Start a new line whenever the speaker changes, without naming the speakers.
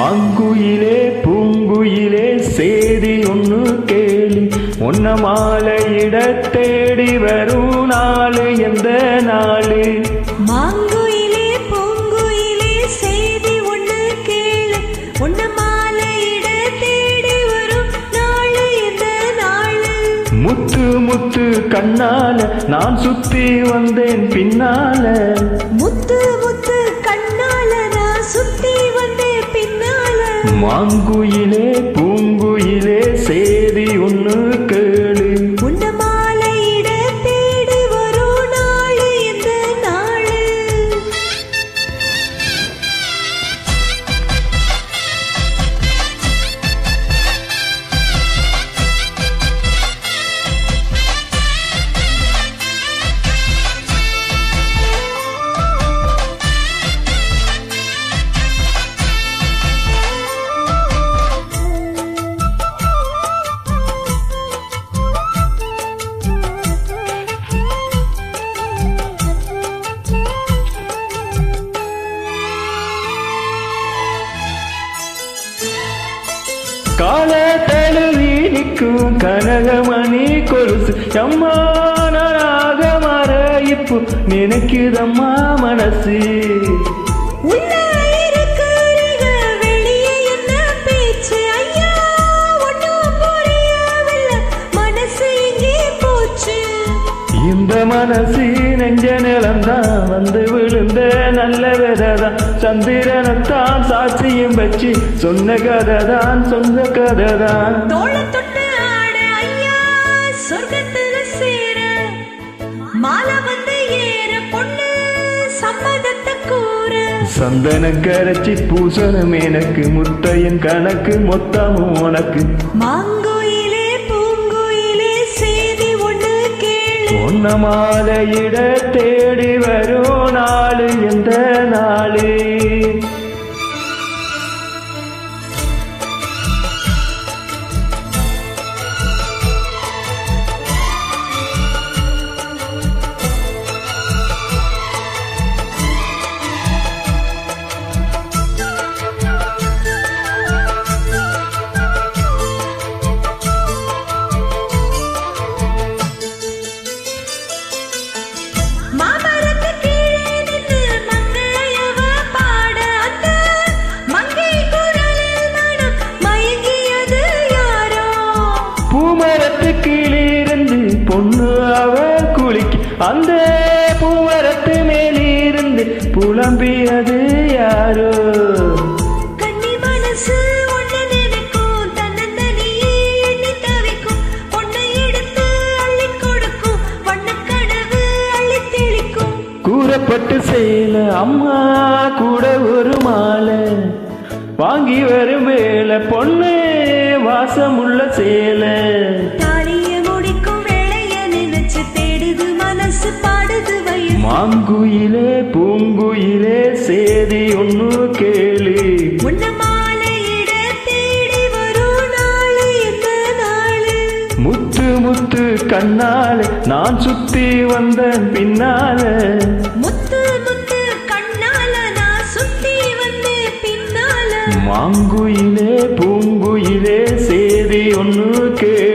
மாங்குயிலே பூங்குயிலே சேதி ஒன்று கேளு, உன்ன மாலையிட தேடி வரும் நாளு எந்த நாளு?
மாங்குயிலே பூங்குயிலே சேதி ஒன்று கேளு, உன்ன மாலையிட தேடி வரும் நாளு எந்த நாளு?
முத்து முத்து கண்ணால நான் சுத்தி வந்தேன் பின்னால,
முத்து முத்து கண்ணால நான் சுத்தி வந்தேன் பின்னால.
மாங்குயிலே பூங்குயிலே சேதி ஒன்று கேளு,
உன்ன மாலையிட தேடி வரும் நாளு எந்த நாளு?
கால தழுவி நிற்கும் கனகமணி கொலுசு அம்மானாக மர இப்போ நினைக்குதம்மா மனசு.
உள்ள இருக்கிறீங்க வெளியே என்ன பேச்சு ஐயா, ஒன்னும் புரியவில்லை மனசு எங்கே போச்சு?
இந்த மனசு நெஞ்ச நிலம்தான் வந்து விழுந்த நல்ல விதைதான், சந்திரனைத்தான் சாட்சியும் வச்சு சொன்ன கதைதான் சொந்த கதைதான்.
தோள தொட்டு ஆட ஐயா சொர்க்கத்துல சேர, மாலை வந்து ஏற பொண்ணு சம்மதத்தை கூற.
சந்தனம் கரைச்சி பூசணும் எனக்கு முத்தையன் கணக்கு மொத்தமும் உனக்கு.
மாங்குயிலே பூங்குயிலே சேதி ஒன்று கேளு,
உன்ன மாலையிட தேடி வரும் நாளு எந்த நாளு?
மாமரத்து கீழே நின்று மங்கையவ பாட, அந்த மங்கை குரலில் மனம் மயங்கியது யாரோ?
பூமரத்து கீழிருந்து பொண்ணு அவ குளிக்கு, அந்த பூமரத்து மேலிருந்து புலம்பியது யாரோ?
கன்னி மனசு ஒண்ணு நினைக்கும், தன்னந்தனியே எண்ணி தவிக்கும், பொண்ணை எடுத்து அள்ளி கொடுக்கும், வண்ணக்கனவு அள்ளி தெளிக்கும்.
கூறப்பட்டு சேல அம்மா கூட ஒரு மாலை வாங்கி வரும் வேலை, பொண்ணு வாசமுள்ள சேலை.
தாலிய முடிக்கும் வேளைய நினைச்சு தேடுது மனசு பாடுது வயிறு.
மாங்குயிலே பூங்குயிலே சேதி ஒன்று கேளு,
உன்ன மாலையிட தேடி வரும் நாளு எந்த நாளு?
முத்து முத்து கண்ணால நான் சுத்தி வந்தேன் பின்னால,
முத்து முத்து கண்ணால நான் சுத்தி வந்து பின்னால.
மாங்குயிலே பூங்குயிலே சேதி ஒன்று கேளு.